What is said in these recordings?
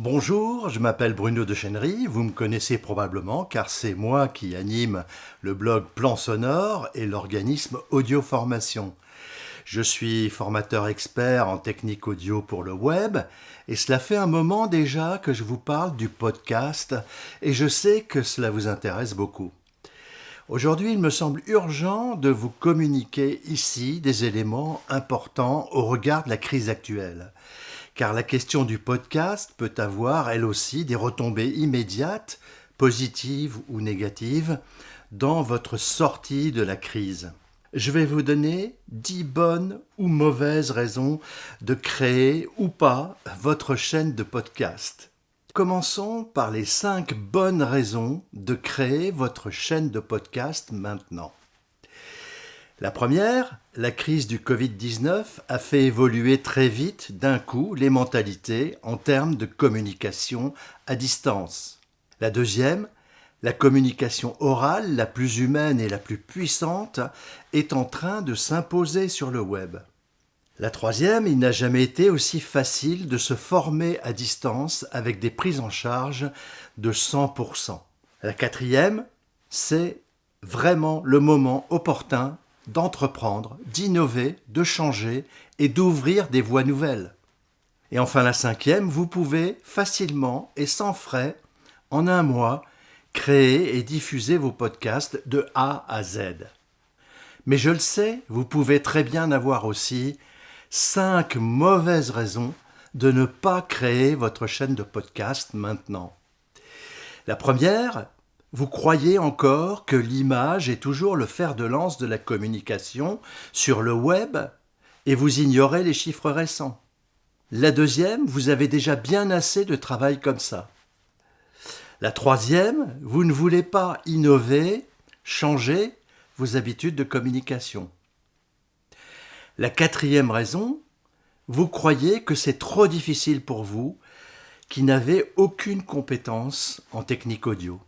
Bonjour, je m'appelle Bruno de Chenery, vous me connaissez probablement car c'est moi qui anime le blog Plan Sonore et l'organisme Audio Formation. Je suis formateur expert en technique audio pour le web et cela fait un moment déjà que je vous parle du podcast et je sais que cela vous intéresse beaucoup. Aujourd'hui, il me semble urgent de vous communiquer ici des éléments importants au regard de la crise actuelle. Car la question du podcast peut avoir, elle aussi, des retombées immédiates, positives ou négatives, dans votre sortie de la crise. Je vais vous donner 10 bonnes ou mauvaises raisons de créer ou pas votre chaîne de podcast. Commençons par les 5 bonnes raisons de créer votre chaîne de podcast maintenant. La première, la crise du Covid-19 a fait évoluer très vite, d'un coup, les mentalités en termes de communication à distance. La deuxième, la communication orale, la plus humaine et la plus puissante, est en train de s'imposer sur le web. La troisième, il n'a jamais été aussi facile de se former à distance avec des prises en charge de 100%. La quatrième, c'est vraiment le moment opportun d'entreprendre, d'innover, de changer et d'ouvrir des voies nouvelles. Et enfin la cinquième, vous pouvez facilement et sans frais, en un mois, créer et diffuser vos podcasts de A à Z. Mais je le sais, vous pouvez très bien avoir aussi 5 mauvaises raisons de ne pas créer votre chaîne de podcast maintenant. La première, vous croyez encore que l'image est toujours le fer de lance de la communication sur le web et vous ignorez les chiffres récents. La deuxième, vous avez déjà bien assez de travail comme ça. La troisième, vous ne voulez pas innover, changer vos habitudes de communication. La quatrième raison, vous croyez que c'est trop difficile pour vous, qui n'avez aucune compétence en technique audio.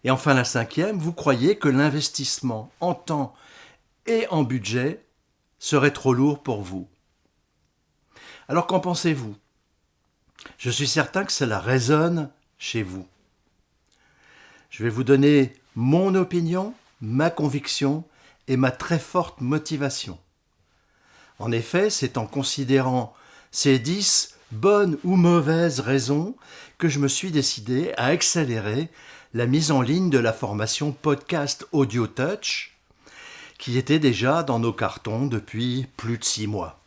Et enfin la cinquième, vous croyez que l'investissement en temps et en budget serait trop lourd pour vous. Alors qu'en pensez-vous ? Je suis certain que cela résonne chez vous. Je vais vous donner mon opinion, ma conviction et ma très forte motivation. En effet, c'est en considérant ces 10 bonnes ou mauvaises raisons que je me suis décidé à accélérer la mise en ligne de la formation Podcast Audio Touch, qui était déjà dans nos cartons depuis plus de 6 mois.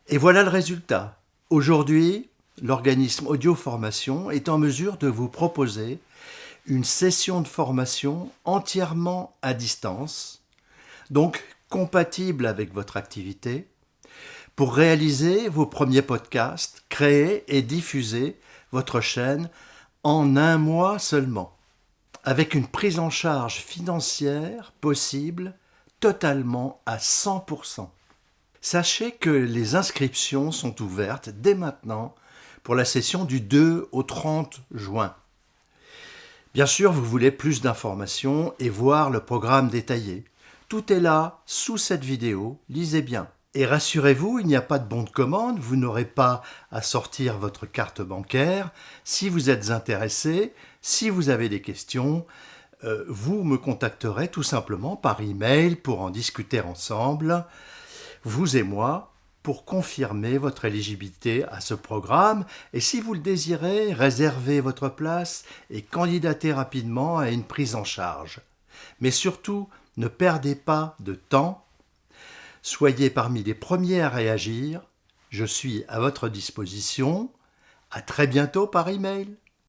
Et voilà le résultat. Aujourd'hui, l'organisme Audio Formation est en mesure de vous proposer une session de formation entièrement à distance, donc compatible avec votre activité, pour réaliser vos premiers podcasts, créer et diffuser votre chaîne en un mois seulement, avec une prise en charge financière possible totalement à 100%. Sachez que les inscriptions sont ouvertes dès maintenant pour la session du 2 au 30 juin. Bien sûr, vous voulez plus d'informations et voir le programme détaillé. Tout est là, sous cette vidéo, lisez bien. Et rassurez-vous, il n'y a pas de bon de commande, vous n'aurez pas à sortir votre carte bancaire. Si vous êtes intéressé, si vous avez des questions, vous me contacterez tout simplement par email pour en discuter ensemble, vous et moi, pour confirmer votre éligibilité à ce programme. Et si vous le désirez, réservez votre place et candidatez rapidement à une prise en charge. Mais surtout, ne perdez pas de temps. Soyez parmi les premiers à réagir. Je suis à votre disposition. À très bientôt par email.